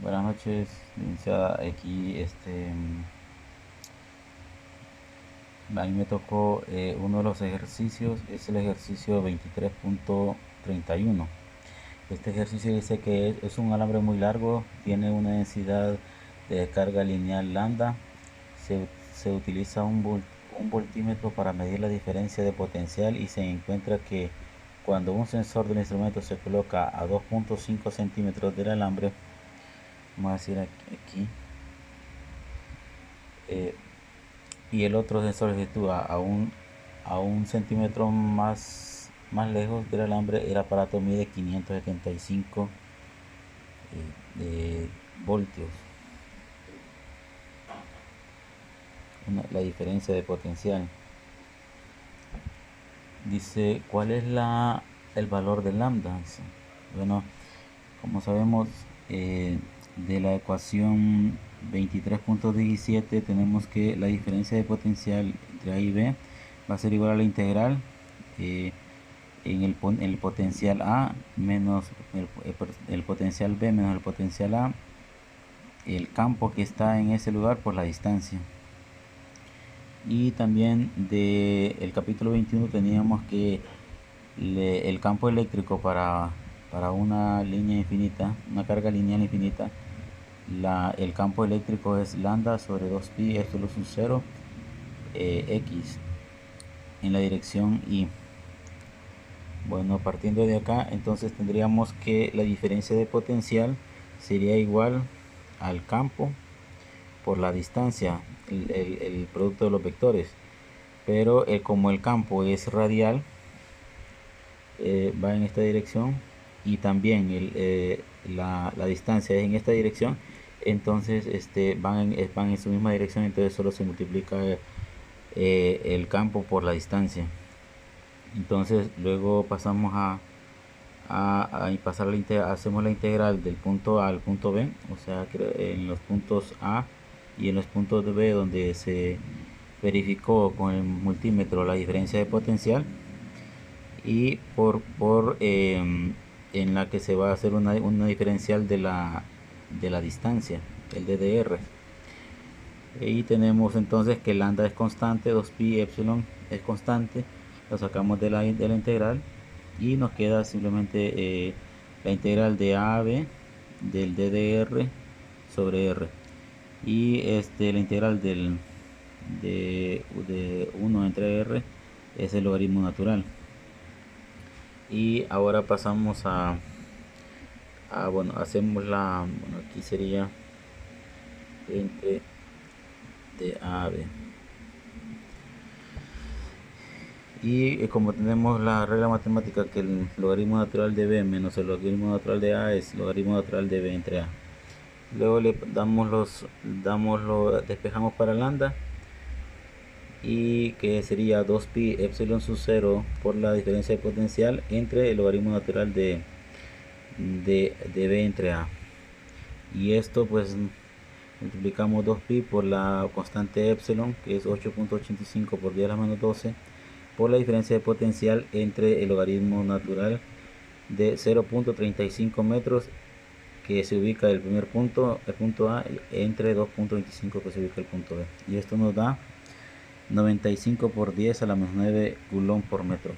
Buenas noches, licenciada. Aquí, a mí me tocó uno de los ejercicios, es el ejercicio 23.31. Este ejercicio dice que es un alambre muy largo, tiene una densidad de descarga lineal lambda. Se utiliza un voltímetro para medir la diferencia de potencial y se encuentra que cuando un sensor del instrumento se coloca a 2.5 centímetros del alambre, vamos a decir aquí, eh, y el otro sensor se sitúa a un centímetro más lejos del alambre, el aparato mide 575 voltios, la diferencia de potencial. Dice, ¿cuál es el valor de lambda? Dice, bueno, como sabemos, de la ecuación 23.17 tenemos que la diferencia de potencial entre A y B va a ser igual a la integral en el potencial A menos el potencial B menos el potencial A, el campo que está en ese lugar por la distancia. Y también del capítulo 21 teníamos que el campo eléctrico para una línea infinita, una carga lineal infinita, el campo eléctrico es lambda sobre 2pi epsilon sub 0 x en la dirección y. Bueno, partiendo de acá, entonces tendríamos que la diferencia de potencial sería igual al campo por la distancia, el producto de los vectores. Pero como el campo es radial, va en esta dirección y también la distancia es en esta dirección, entonces van en su misma dirección, entonces solo se multiplica el campo por la distancia. Entonces luego pasamos a pasar hacemos la integral del punto A al punto B, o sea que en los puntos A y en los puntos B donde se verificó con el multímetro la diferencia de potencial, y en la que se va a hacer una diferencial de la distancia, el DDR. Y tenemos entonces que lambda es constante, 2pi epsilon es constante, lo sacamos de la integral y nos queda simplemente la integral de A a B del DDR sobre R, y la integral de 1 entre R es el logaritmo natural. Y ahora pasamos bueno, hacemos bueno, aquí sería entre de A a B. Y como tenemos la regla matemática que el logaritmo natural de B menos el logaritmo natural de A es logaritmo natural de B entre A. Luego le despejamos para lambda, y que sería 2pi epsilon sub 0 por la diferencia de potencial entre el logaritmo natural de B entre A. Y esto pues multiplicamos 2pi por la constante epsilon, que es 8.85 por 10 a la menos 12, por la diferencia de potencial entre el logaritmo natural de 0.35 metros que se ubica el punto A, entre 2.25 que se ubica el punto B. Y esto nos da 95 por 10 a la menos 9 coulomb por metro,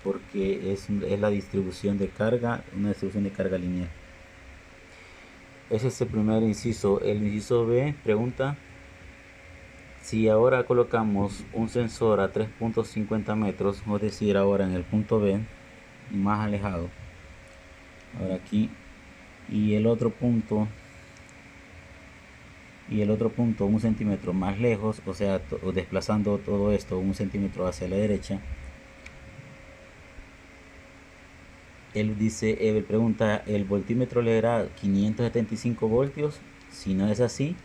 porque es la distribución de carga, una distribución de carga lineal. Ese es el primer inciso. El inciso B pregunta si ahora colocamos un sensor a 3.50 metros, es decir, ahora en el punto B más alejado, ahora aquí, y el otro punto un centímetro más lejos, o sea, desplazando todo esto un centímetro hacia la derecha. Él pregunta, ¿el voltímetro leerá 575 voltios? Si no es así,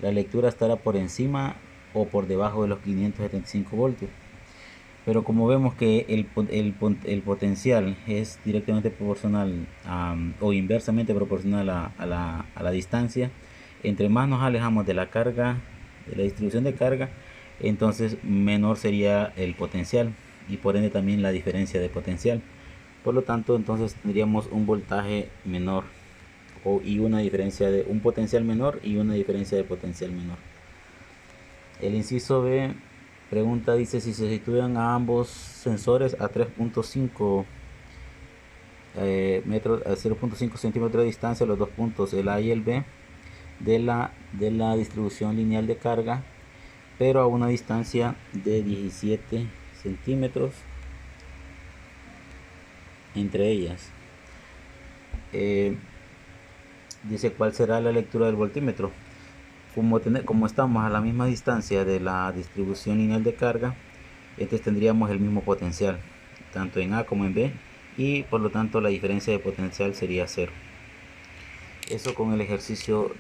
la lectura estará por encima o por debajo de los 575 voltios. Pero como vemos que el potencial es directamente proporcional o inversamente proporcional a la distancia, entre más nos alejamos de la carga, de la distribución de carga, entonces menor sería el potencial y por ende también la diferencia de potencial. Por lo tanto, entonces tendríamos un voltaje menor y una diferencia de un potencial menor y una diferencia de potencial menor. El inciso B pregunta, dice, si se sitúan a ambos sensores a 3.5 metros, a 0.5 centímetros de distancia, los dos puntos, el A y el B, de la distribución lineal de carga, pero a una distancia de 17 centímetros entre ellas. Dice, ¿cuál será la lectura del voltímetro? Como estamos a la misma distancia de la distribución lineal de carga, entonces tendríamos el mismo potencial tanto en A como en B, y por lo tanto la diferencia de potencial sería 0. Eso con el ejercicio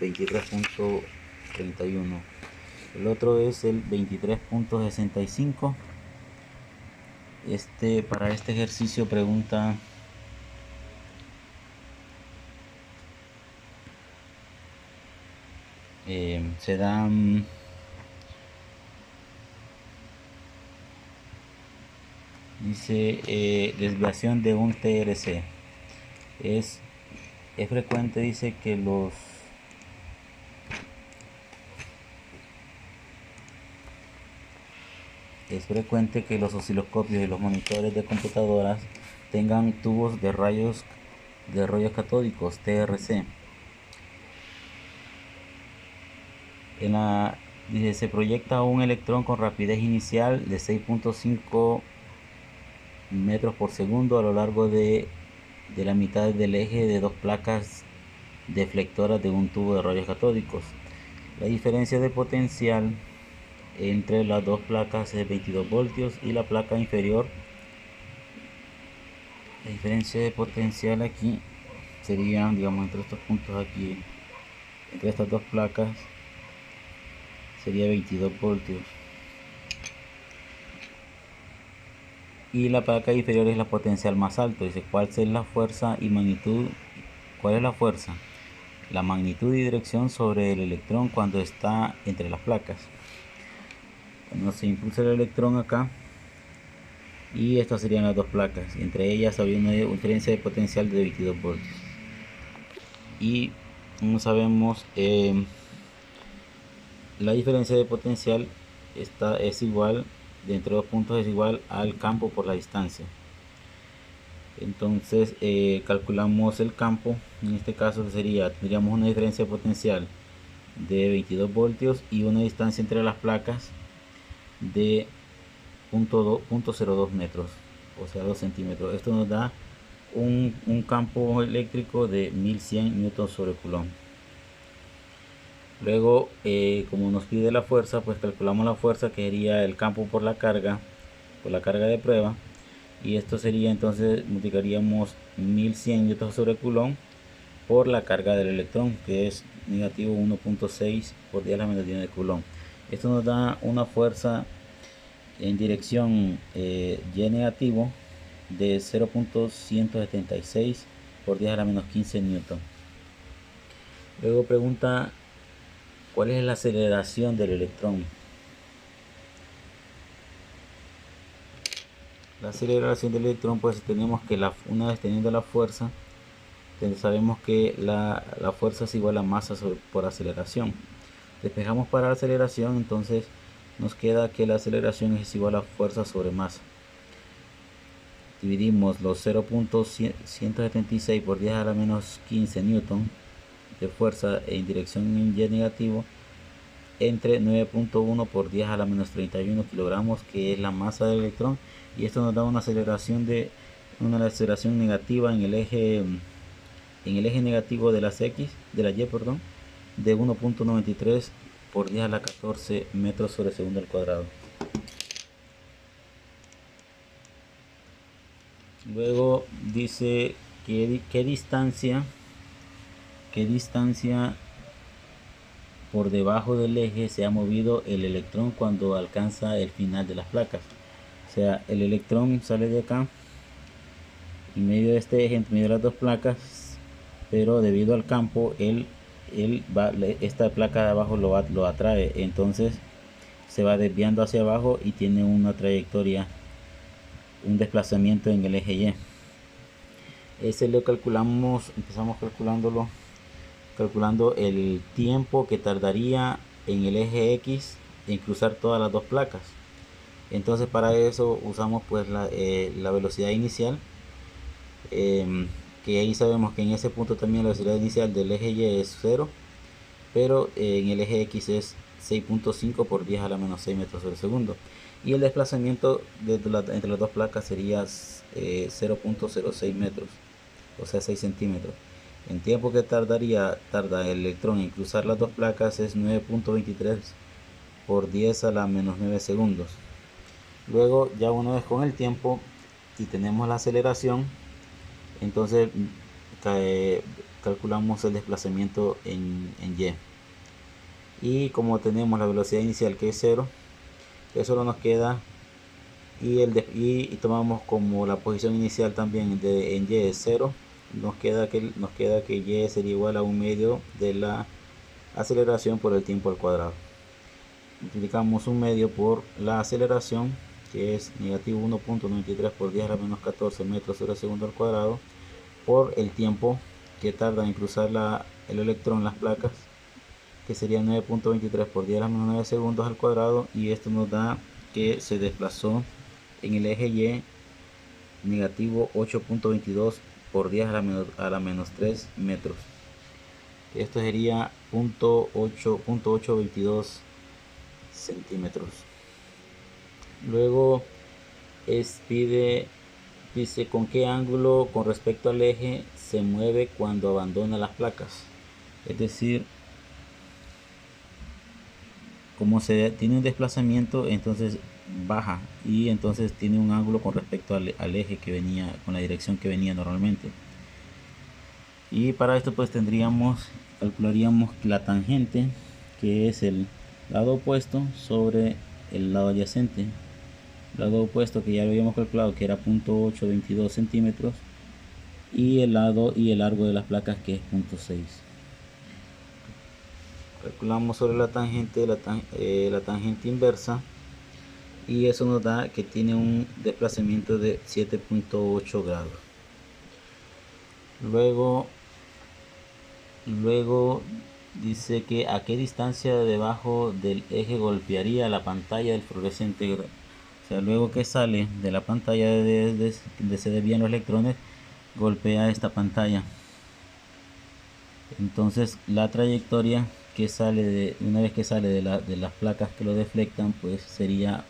23.31. El otro es el 23.65. Para este ejercicio pregunta, se dan dice, desviación de un TRC. Es frecuente, dice, que los osciloscopios y los monitores de computadoras tengan tubos de rayos catódicos, TRC. Dice, se proyecta un electrón con rapidez inicial de 6.5 metros por segundo a lo largo de la mitad del eje de dos placas deflectoras de un tubo de rayos catódicos. La diferencia de potencial entre las dos placas es 22 voltios y la placa inferior, la diferencia de potencial aquí sería, digamos, entre estos puntos aquí, entre estas dos placas, sería 22 voltios. Y la placa inferior es la potencial más alto. Dice, ¿cuál es la fuerza y magnitud? ¿Cuál es la fuerza? La magnitud y dirección sobre el electrón cuando está entre las placas. Bueno, se impulsa el electrón acá y estas serían las dos placas. Entre ellas había una diferencia de potencial de 22 voltios. Y como sabemos, la diferencia de potencial es igual, de entre dos puntos es igual al campo por la distancia. Entonces calculamos el campo. En este caso tendríamos una diferencia de potencial de 22 voltios y una distancia entre las placas de 0.02 metros, o sea 2 centímetros. Esto nos da un campo eléctrico de 1100 newton sobre coulomb. Luego, como nos pide la fuerza, pues calculamos la fuerza, que sería el campo por la carga de prueba, y esto sería, entonces multiplicaríamos 1100 newton sobre coulomb por la carga del electrón, que es negativo 1.6 por 10 a la menos 10 de coulomb. Esto nos da una fuerza en dirección Y negativo de 0.176 por 10 a la menos 15 newton. Luego pregunta, ¿cuál es la aceleración del electrón? La aceleración del electrón, pues tenemos que una vez teniendo la fuerza, sabemos que la fuerza es igual a masa por aceleración. Despejamos para la aceleración, entonces nos queda que la aceleración es igual a fuerza sobre masa. Dividimos los 0.176 por 10 a la menos 15 newton de fuerza en dirección Y negativo entre 9.1 por 10 a la menos 31 kilogramos, que es la masa del electrón, y esto nos da una aceleración negativa en el eje negativo de la Y, de 1.93 por 10 a la 14 metros sobre segundo al cuadrado. Luego dice qué distancia por debajo del eje se ha movido el electrón cuando alcanza el final de las placas. O sea, el electrón sale de acá en medio de este eje, entre medio de las dos placas, pero debido al campo esta placa de abajo lo atrae, entonces se va desviando hacia abajo y tiene una trayectoria, un desplazamiento en el eje Y. Ese lo calculamos, empezamos calculando el tiempo que tardaría en el eje X en cruzar todas las dos placas. Entonces para eso usamos pues la velocidad inicial, que ahí sabemos que en ese punto también la velocidad inicial del eje Y es 0, pero en el eje X es 6.5 por 10 a la menos 6 metros sobre segundo, y el desplazamiento entre las dos placas sería 0.06 metros, o sea 6 centímetros. El tiempo que tarda el electrón en cruzar las dos placas es 9.23 por 10 a la menos 9 segundos. Luego, ya una vez con el tiempo y tenemos la aceleración, entonces calculamos el desplazamiento en Y. Y como tenemos la velocidad inicial que es 0, que solo nos queda, y tomamos como la posición inicial también en Y es 0, nos queda que Y sería igual a un medio de la aceleración por el tiempo al cuadrado. Multiplicamos un medio por la aceleración, que es negativo 1.93 por 10 a la menos 14 metros sobre segundo al cuadrado, por el tiempo que tarda en cruzar el electrón las placas, que sería 9.23 por 10 a la menos 9 segundos al cuadrado, y esto nos da que se desplazó en el eje Y negativo 8.22 por 10 a la menos 3 metros. Esto sería 0.822 centímetros. Luego dice con qué ángulo con respecto al eje se mueve cuando abandona las placas. Es decir, como se tiene un desplazamiento, entonces baja, y entonces tiene un ángulo con respecto al eje que venía, con la dirección que venía normalmente. Y para esto pues calcularíamos la tangente, que es el lado opuesto sobre el lado adyacente. Lado opuesto, que ya lo habíamos calculado, que era 0.822 centímetros, y el largo de las placas, que es 0.6. Calculamos sobre la tangente la tangente inversa, y eso nos da que tiene un desplazamiento de 7.8 grados. Luego dice que a qué distancia debajo del eje golpearía la pantalla del fluorescente. O sea, luego que sale de la pantalla donde se desvían los electrones, golpea esta pantalla. Entonces la trayectoria que sale una vez que sale de las placas que lo deflectan, pues sería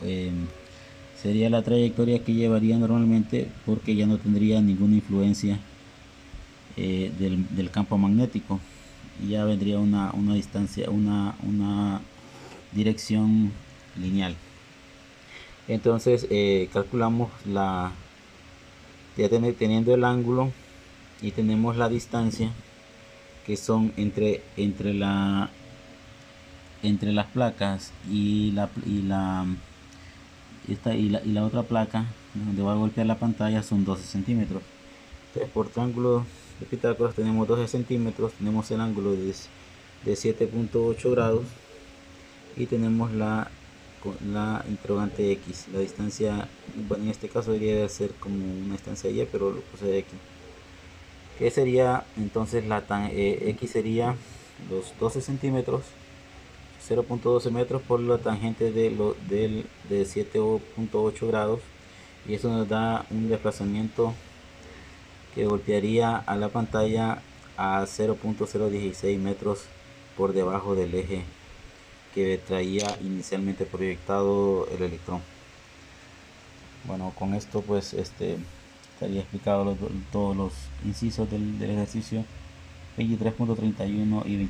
la trayectoria que llevaría normalmente, porque ya no tendría ninguna influencia del campo magnético, y ya vendría una distancia, una dirección lineal. Entonces calculamos teniendo el ángulo y tenemos la distancia, que son entre las placas y la otra placa donde va a golpear la pantalla, son 12 centímetros. Entonces, por triángulo de Pitágoras tenemos 12 centímetros, tenemos el ángulo de 7.8 grados, y tenemos la interrogante X. La distancia, bueno, en este caso debería ser como una distancia Y, pero lo puse de X, que sería entonces X sería los 12 centímetros, 0.12 metros, por la tangente de 7.8 grados, y eso nos da un desplazamiento que golpearía a la pantalla a 0.016 metros por debajo del eje que traía inicialmente proyectado el electrón. Bueno, con esto pues estaría explicado todos los incisos del ejercicio 23.31 y 23.65.